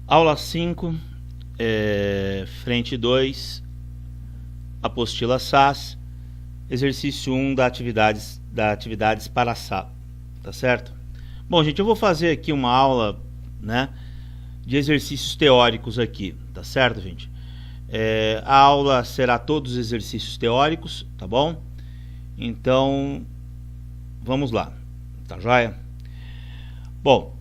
Aula 5, frente 2, apostila SAS, exercício 1 da atividades para sala, tá certo? Bom, gente, eu vou fazer aqui uma aula, né, de exercícios teóricos aqui, tá certo, gente? A aula será todos os exercícios teóricos, tá bom? Então, vamos lá, tá joia? Bom,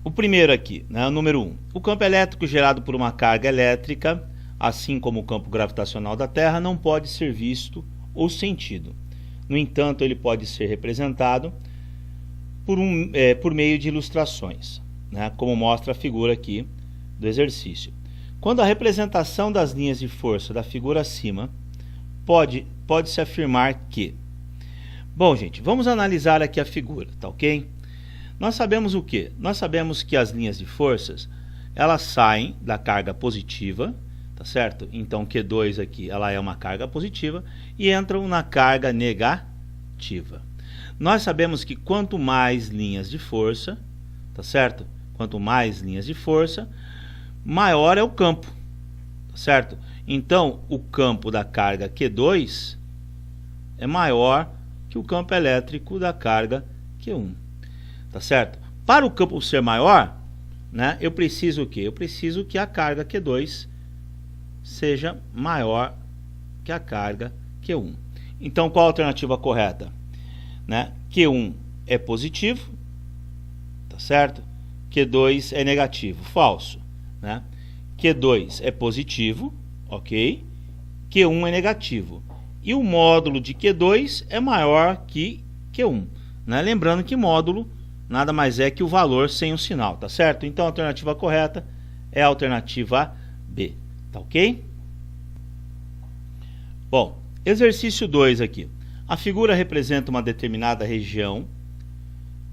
o primeiro aqui, né, o número 1. O campo elétrico gerado por uma carga elétrica, assim como o campo gravitacional da Terra, não pode ser visto ou sentido. No entanto, ele pode ser representado por meio de ilustrações, né, como mostra a figura aqui do exercício. Quando a representação das linhas de força da figura acima, pode-se afirmar que... Bom, gente, vamos analisar aqui a figura, tá ok? Nós sabemos o quê? Nós sabemos que as linhas de forças, elas saem da carga positiva, tá certo? Então Q2 aqui, ela é uma carga positiva, e entram na carga negativa. Nós sabemos que quanto mais linhas de força, tá certo? Quanto mais linhas de força, maior é o campo, tá certo? Então, o campo da carga Q2 é maior que o campo elétrico da carga Q1. Tá certo? Para o campo ser maior, né, eu preciso o quê? Eu preciso que a carga Q2 seja maior que a carga Q1. Então, qual a alternativa correta? Né? Q1 é positivo, tá certo? Q2 é negativo, falso. Né? Q2 é positivo, ok? Q1 é negativo. E o módulo de Q2 é maior que Q1. Né? Lembrando que módulo nada mais é que o valor sem o sinal, tá certo? Então a alternativa correta é a alternativa B, tá ok? Bom, exercício 2 aqui. A figura representa uma determinada região,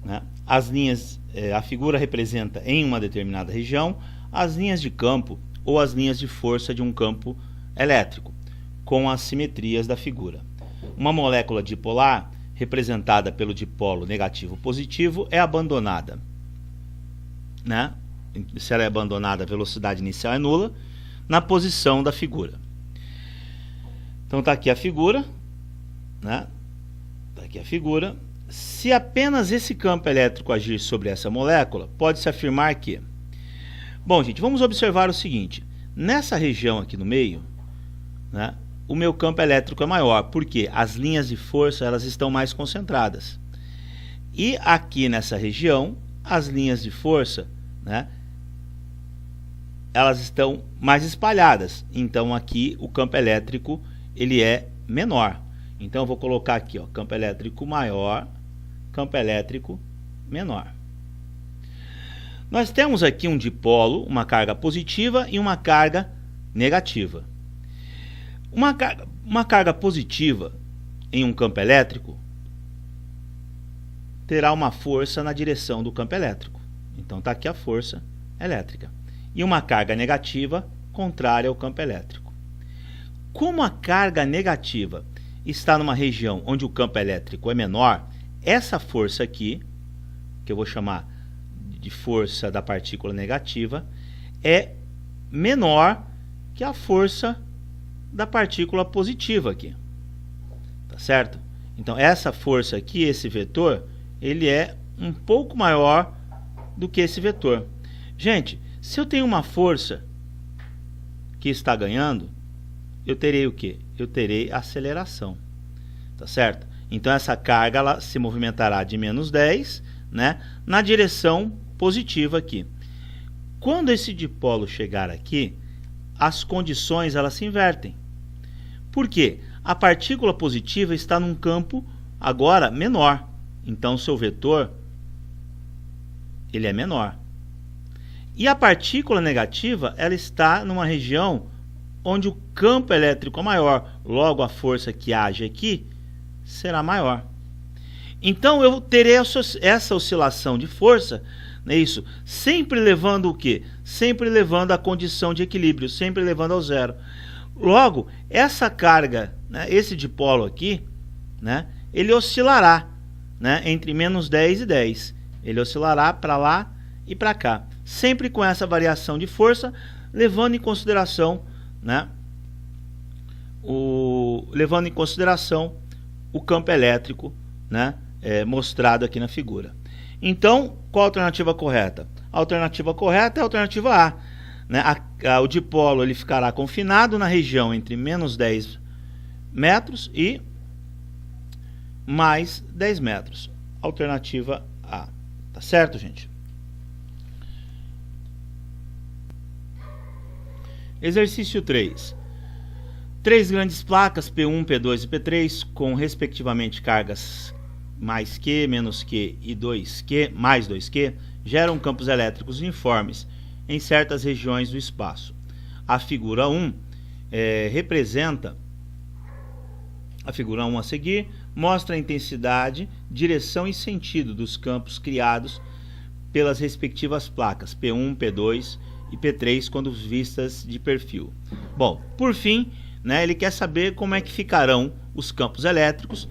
né? A figura representa em uma determinada região as linhas de campo ou as linhas de força de um campo elétrico, com as simetrias da figura. Uma molécula dipolar representada pelo dipolo negativo-positivo, é abandonada. Né? Se ela é abandonada, a velocidade inicial é nula, na posição da figura. Então está aqui a figura. Né? Tá aqui a figura. Se apenas esse campo elétrico agir sobre essa molécula, pode-se afirmar que... Bom, gente, vamos observar o seguinte. Nessa região aqui no meio, né, o meu campo elétrico é maior, porque as linhas de força elas estão mais concentradas. E aqui nessa região, as linhas de força, né, elas estão mais espalhadas. Então aqui o campo elétrico ele é menor. Então eu vou colocar aqui, ó, campo elétrico maior, campo elétrico menor. Nós temos aqui um dipolo, uma carga positiva e uma carga negativa. Uma carga positiva em um campo elétrico terá uma força na direção do campo elétrico. Então está aqui a força elétrica. E uma carga negativa contrária ao campo elétrico. Como a carga negativa está numa região onde o campo elétrico é menor, essa força aqui, que eu vou chamar de força da partícula negativa, é menor que a força da partícula positiva aqui, tá certo? Então essa força aqui, esse vetor, ele é um pouco maior do que esse vetor. Gente, se eu tenho uma força que está ganhando, eu terei o quê? Eu terei aceleração, tá certo? Então essa carga ela se movimentará de menos 10, né, na direção positiva aqui. Quando esse dipolo chegar aqui, as condições elas se invertem. Por quê? A partícula positiva está num campo agora menor. Então, o seu vetor ele é menor. E a partícula negativa ela está numa região onde o campo elétrico é maior. Logo, a força que age aqui será maior. Então, eu terei essa oscilação de força, não é isso? Sempre levando o quê? Sempre levando a condição de equilíbrio, sempre levando ao zero. Logo, essa carga, né, esse dipolo aqui, né, ele oscilará, né, entre menos 10 e 10. Ele oscilará para lá e para cá. Sempre com essa variação de força, levando em consideração, né, o campo elétrico, né, mostrado aqui na figura. Então, qual a alternativa correta? A alternativa correta é a alternativa A. Né? O dipolo ele ficará confinado na região entre menos 10 metros e mais 10 metros. Alternativa A. Tá certo, gente? Exercício 3. 3 grandes placas, P1, P2 e P3, com respectivamente cargas mais Q, menos Q e 2Q, mais 2Q, geram campos elétricos uniformes em certas regiões do espaço. A figura 1 representa, a figura 1 a seguir, mostra a intensidade, direção e sentido dos campos criados pelas respectivas placas P1, P2 e P3 quando vistas de perfil. Bom, por fim, né, ele quer saber como é que ficarão os campos elétricos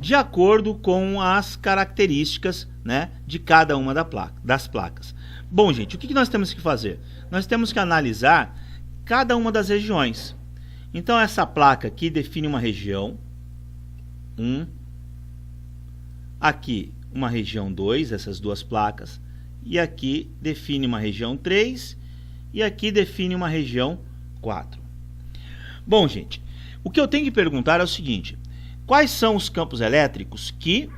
de acordo com as características, né, de cada uma das placas. Bom, gente, o que nós temos que fazer? Nós temos que analisar cada uma das regiões. Então, essa placa aqui define uma região 1, aqui uma região 2, essas duas placas, e aqui define uma região 3, e aqui define uma região 4. Bom, gente, o que eu tenho que perguntar é o seguinte: quais são os campos elétricos que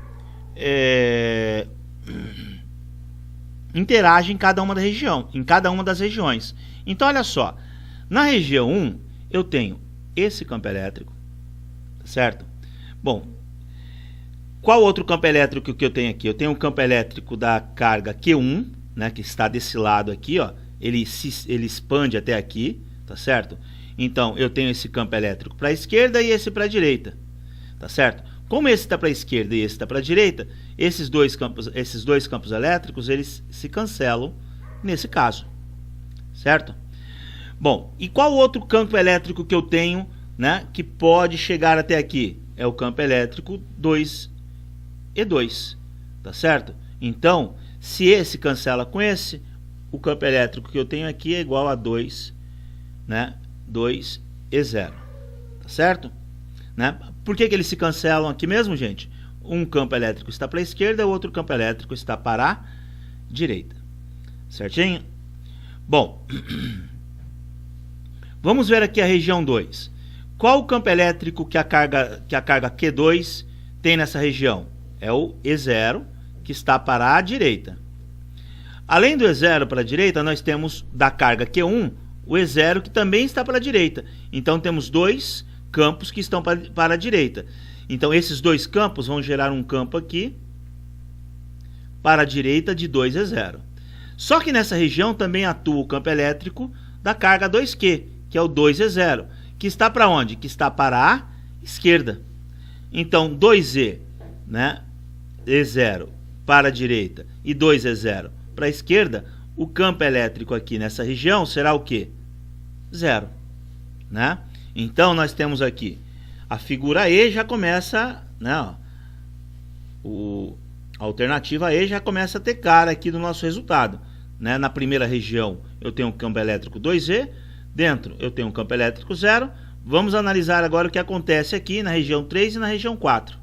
interagem em cada uma das regiões? Então, olha só, na região 1 eu tenho esse campo elétrico, certo? Bom, qual outro campo elétrico que eu tenho aqui? Eu tenho o campo elétrico da carga Q1, né, que está desse lado aqui, ó, ele expande até aqui, tá certo? Então, eu tenho esse campo elétrico para a esquerda e esse para a direita, tá certo? Como esse está para a esquerda e esse está para a direita, esses dois campos elétricos, eles se cancelam nesse caso, certo? Bom, e qual outro campo elétrico que eu tenho, né, que pode chegar até aqui? É o campo elétrico 2E2, tá certo? Então, se esse cancela com esse, o campo elétrico que eu tenho aqui é igual a 2, né, 2E0, tá certo? Né? Por que eles se cancelam aqui mesmo, gente? Um campo elétrico está para a esquerda, o outro campo elétrico está para a direita. Certinho? Bom, vamos ver aqui a região 2. Qual o campo elétrico que a carga Q2 tem nessa região? É o E0, que está para a direita. Além do E0 para a direita, nós temos da carga Q1 o E0 que também está para a direita. Então, temos dois campos que estão para a direita. Então, esses dois campos vão gerar um campo aqui para a direita de 2E0. Só que nessa região também atua o campo elétrico da carga 2Q, que é o 2E0, que está para onde? Que está para a esquerda. Então, 2E, né, E0 para a direita e 2E0 para a esquerda, o campo elétrico aqui nessa região será o quê? 0, né? Então, nós temos aqui a figura E já começa, né, ó, a alternativa E já começa a ter cara aqui do nosso resultado, né? Na primeira região eu tenho um campo elétrico 2E, dentro eu tenho um campo elétrico 0. Vamos analisar agora o que acontece aqui na região 3 e na região 4.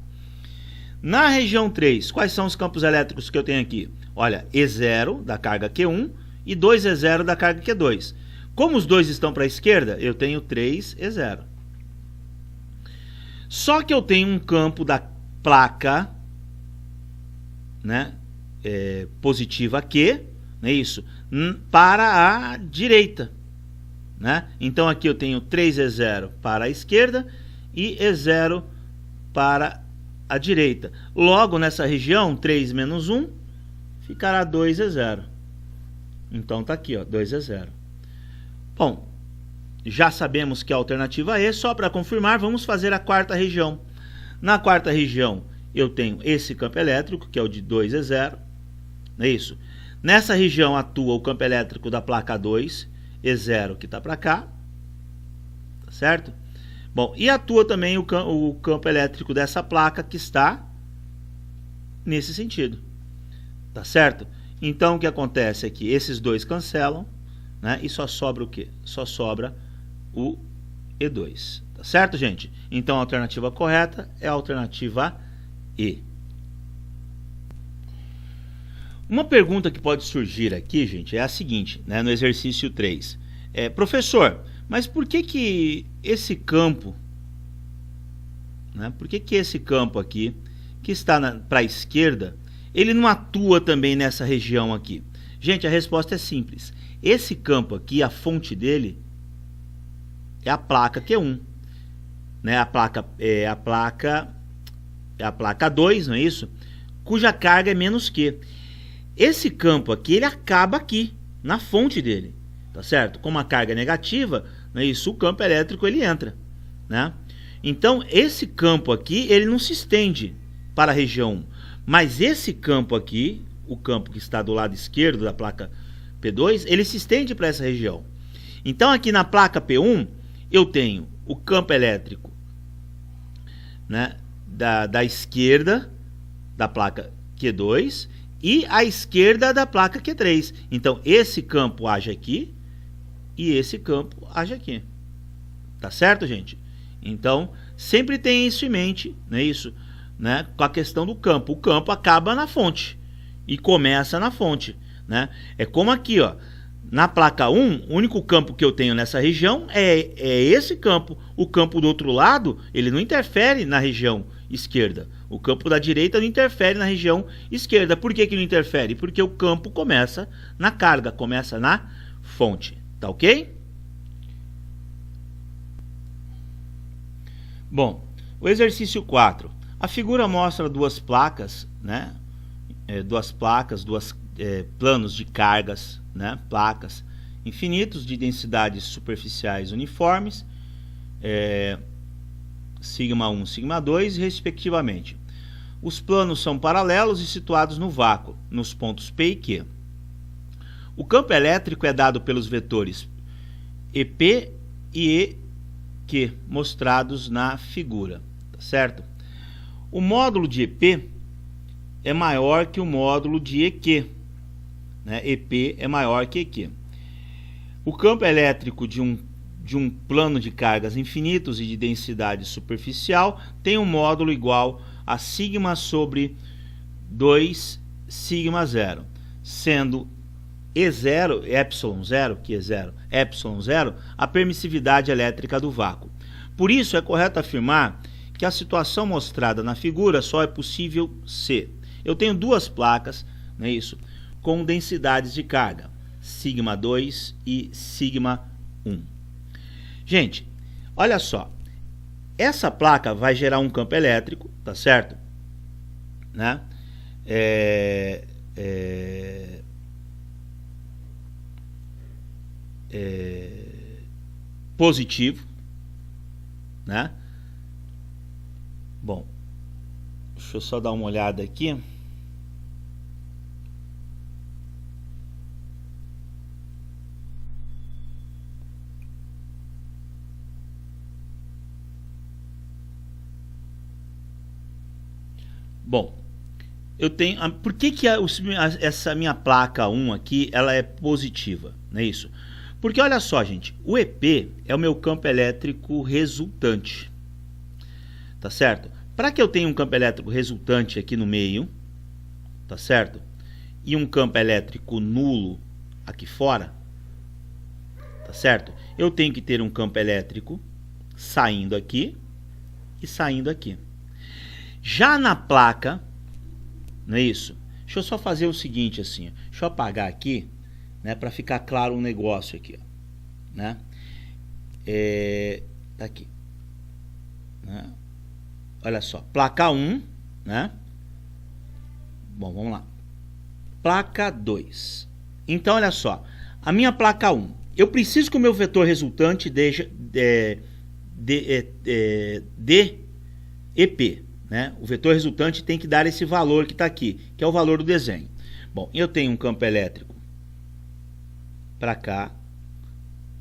Na região 3, quais são os campos elétricos que eu tenho aqui? Olha, E0 da carga Q1 e 2E0 da carga Q2. Como os dois estão para a esquerda, eu tenho 3E0. Só que eu tenho um campo da placa, né, positiva Q, não é isso? Para a direita, né? Então aqui eu tenho 3E0 para a esquerda e E0 para a direita. Logo, nessa região, 3 menos 1 ficará 2E0. Então tá aqui, ó, 2E0. Bom, já sabemos que a alternativa E, só para confirmar, vamos fazer a quarta região. Na quarta região, eu tenho esse campo elétrico, que é o de 2E0, não é isso? Nessa região atua o campo elétrico da placa 2, E0, que está para cá, tá certo? Bom, e atua também o campo elétrico dessa placa que está nesse sentido, tá certo? Então o que acontece é que esses dois cancelam, né? E só sobra o quê? Só sobra o E2. Tá certo, gente? Então a alternativa correta é a alternativa E. Uma pergunta que pode surgir aqui, gente, é a seguinte, né, no exercício 3. Professor, mas por que esse campo, né, por que esse campo aqui, que está para a esquerda, ele não atua também nessa região aqui? Gente, a resposta é simples. Esse campo aqui, a fonte dele, é a placa Q1. Né, a placa 2, não é isso? Cuja carga é menos Q. Esse campo aqui, ele acaba aqui, na fonte dele, tá certo? Com uma carga negativa, não é isso? O campo elétrico, ele entra, né? Então, esse campo aqui, ele não se estende para a região 1. Mas esse campo aqui, o campo que está do lado esquerdo da placa P2, ele se estende para essa região. Então, aqui na placa P1, eu tenho o campo elétrico, né, da esquerda da placa Q2 e à esquerda da placa Q3. Então, esse campo age aqui e esse campo age aqui. Tá certo, gente? Então, sempre tem isso em mente, não é isso? Né? Com a questão do campo. O campo acaba na fonte e começa na fonte, né? É como aqui, ó. Na placa 1, o único campo que eu tenho nessa região é esse campo. O campo do outro lado, ele não interfere na região esquerda. O campo da direita não interfere na região esquerda. Por que não interfere? Porque o campo começa na carga, começa na fonte. Tá ok? Bom, o exercício 4. A figura mostra duas placas, né? Duas planos de cargas, né? Placas infinitos de densidades superficiais uniformes, sigma 1, sigma 2, respectivamente. Os planos são paralelos e situados no vácuo, nos pontos P e Q. O campo elétrico é dado pelos vetores EP e EQ, mostrados na figura, tá certo? O módulo de EP é maior que o módulo de EQ, né? EP é maior que EQ. O campo elétrico de um plano de cargas infinitos e de densidade superficial tem um módulo igual a sigma sobre 2 sigma 0, sendo E0, epsilon 0, que é 0, epsilon 0, a permissividade elétrica do vácuo. Por isso, é correto afirmar que a situação mostrada na figura só é possível se eu tenho duas placas, não é isso, com densidades de carga, sigma 2 e sigma 1. Gente, olha só, essa placa vai gerar um campo elétrico, tá certo? Né? Positivo, né? Bom, deixa eu só dar uma olhada aqui. Bom, eu tenho. Por que essa minha placa 1 aqui ela é positiva? Não é isso? Porque olha só, gente, o EP é o meu campo elétrico resultante. Tá certo? Para que eu tenha um campo elétrico resultante aqui no meio, tá certo? E um campo elétrico nulo aqui fora, tá certo? Eu tenho que ter um campo elétrico saindo aqui e saindo aqui. Já na placa, não é isso? Deixa eu só fazer o seguinte assim, deixa eu apagar aqui, né, para ficar claro um negócio aqui, ó, né? Tá aqui, né? Olha só, placa 1, né? Bom, vamos lá. Placa 2. Então, olha só, a minha placa 1, eu preciso que o meu vetor resultante dê EP, né? O vetor resultante tem que dar esse valor que está aqui, que é o valor do desenho. Bom, eu tenho um campo elétrico para cá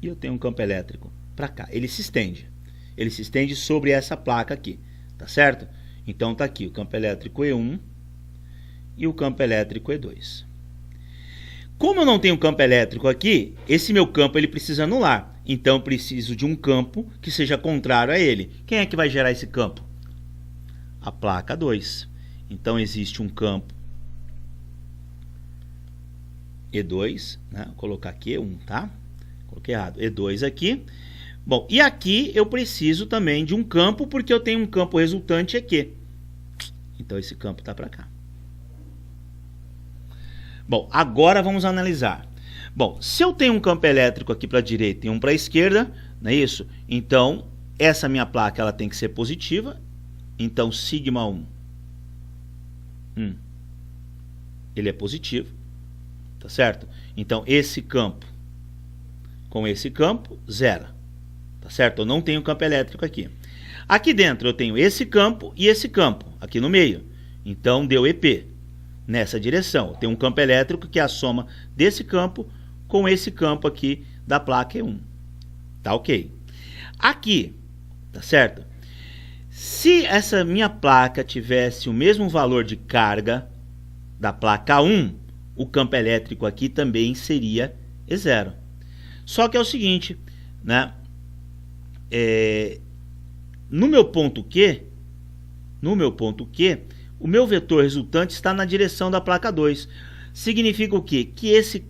e eu tenho um campo elétrico para cá. Ele se estende sobre essa placa aqui, tá certo? Então tá aqui o campo elétrico E1 e o campo elétrico E2. Como eu não tenho campo elétrico aqui, esse meu campo ele precisa anular. Então eu preciso de um campo que seja contrário a ele. Quem é que vai gerar esse campo? A placa 2. Então existe um campo E2, né? Vou colocar aqui E1, tá? Coloquei errado. E2 aqui. Bom, e aqui eu preciso também de um campo, porque eu tenho um campo resultante aqui. Então esse campo está para cá. Bom, agora vamos analisar. Bom, se eu tenho um campo elétrico aqui para a direita e um para a esquerda, não é isso? Então, essa minha placa ela tem que ser positiva. Então, sigma 1, ele é positivo, tá certo? Então, esse campo com esse campo, zero, tá certo? Eu não tenho campo elétrico aqui. Aqui dentro eu tenho esse campo e esse campo, aqui no meio. Então, deu EP. Nessa direção, eu tenho um campo elétrico que é a soma desse campo com esse campo aqui da placa E1. Tá ok. Aqui, tá certo? Se essa minha placa tivesse o mesmo valor de carga da placa 1, o campo elétrico aqui também seria E0. Só que é o seguinte, né? No meu ponto Q, o meu vetor resultante está na direção da placa 2. Significa o quê? Que esse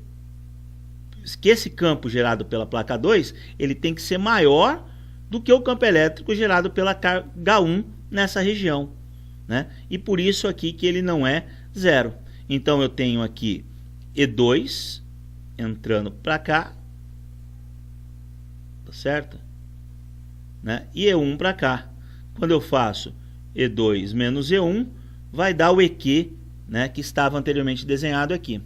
campo gerado pela placa 2, ele tem que ser maior do que o campo elétrico gerado pela carga 1 nessa região, né? E por isso aqui que ele não é zero. Então eu tenho aqui E2 entrando para cá, tá certo? Né? E E1 para cá. Quando eu faço E2 menos E1, vai dar o EQ, né, que estava anteriormente desenhado aqui.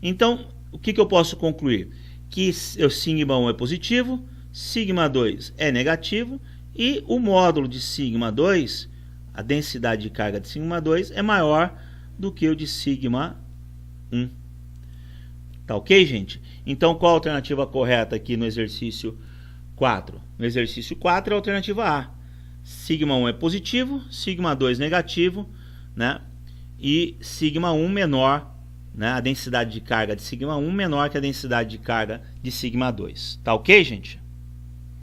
Então, o que eu posso concluir? Que o sigma 1 é positivo, sigma 2 é negativo, e o módulo de sigma 2, a densidade de carga de sigma 2, é maior do que o de sigma 1. Tá ok, gente? Então, qual a alternativa correta aqui no exercício 4? No exercício 4 é a alternativa A. Sigma 1 é positivo, sigma 2 negativo, né? E sigma 1 menor, né? A densidade de carga de sigma 1 menor que a densidade de carga de sigma 2. Tá ok, gente?